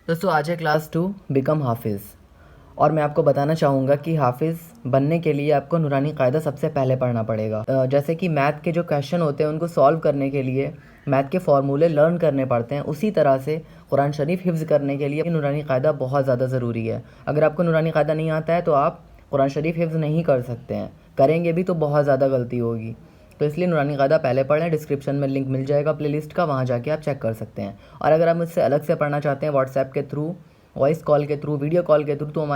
दोस्तों आज है क्लास 2 बिकम हाफिज़। और मैं आपको बताना चाहूँगा कि हाफिज़ बनने के लिए आपको नूरानी कायदा सबसे पहले पढ़ना पड़ेगा। जैसे कि मैथ के जो क्वेश्चन होते हैं उनको सॉल्व करने के लिए मैथ के फार्मूले लर्न करने पड़ते हैं, उसी तरह से कुरान शरीफ हिफ्ज़ करने के लिए नूरानी कायदा बहुत ज़्यादा ज़रूरी है। अगर आपको नूरानी कायदा नहीं आता है तो आप कुरान शरीफ हिफ्ज़ नहीं कर सकते हैं, करेंगे भी तो बहुत ज़्यादा गलती होगी। तो इसलिए नूरानी कायदा पहले पढ़ लें। डिस्क्रिप्शन में लिंक मिल जाएगा प्लेलिस्ट का, वहाँ जाके आप चेक कर सकते हैं। और अगर आप मुझसे अलग से पढ़ना चाहते हैं व्हाट्सएप के थ्रू, वॉइस कॉल के थ्रू, वीडियो कॉल के थ्रू, तो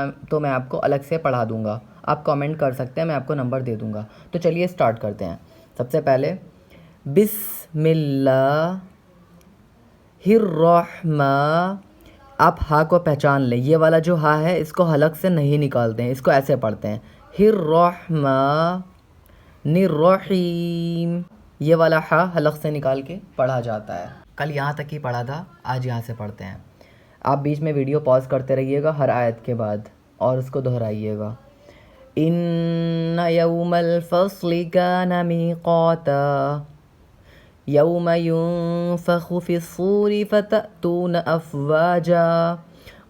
मैं आपको अलग से पढ़ा दूंगा। आप कमेंट कर सकते हैं, मैं आपको नंबर दे दूंगा। तो चलिए स्टार्ट करते हैं। सबसे पहले बिस्मिल्लाहिर्रहमा। आप हा को पहचान लें, ये वाला जो हा है इसको हलक से नहीं निकालते हैं, इसको ऐसे पढ़ते हैं हिर्रहमा निर्रहीम। ये वाला हा हलक से निकाल के पढ़ा जाता है। कल यहाँ तक ही पढ़ा था, आज यहाँ से पढ़ते हैं। आप बीच में वीडियो पॉज करते रहिएगा हर आयत के बाद और उसको दोहराइएगा। इन्ना यौमल फस्लि काना मीक़ाता यौम युनफ़ख़ु फ़िस्सूरि फ़तअतून अफ़वाजा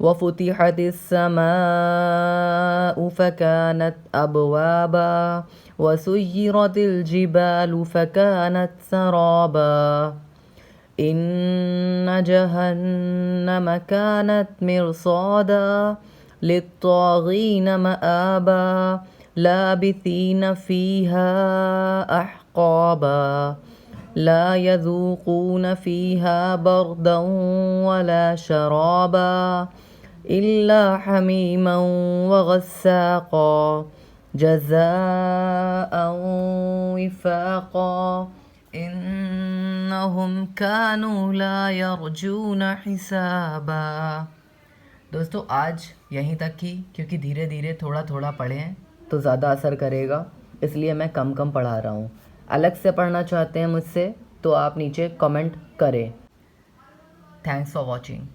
वफ़ुतिहतिस समाउ फ़कानत अबवाबा वसुय्यिरतिल जिबालु फ़कानत सराबा इन्न जहन्नम कानत मिरसादा लित्तागीन मआबा लाबिथीन फ़ीहा अहक़ाबा ला यज़ूक़ून फ़ीहा बरदन वला शराबा इल्ला हमीमन व गस्साक़ा जज़ाअन विफ़ाक़ा इन्नहुम कानू ला यरजून हिसाबा। दोस्तों आज यहीं तक ही, क्योंकि धीरे धीरे थोड़ा थोड़ा पढ़ें तो ज़्यादा असर करेगा, इसलिए मैं कम कम पढ़ा रहा हूँ। अलग से पढ़ना चाहते हैं मुझसे तो आप नीचे कमेंट करें। Thanks for watching.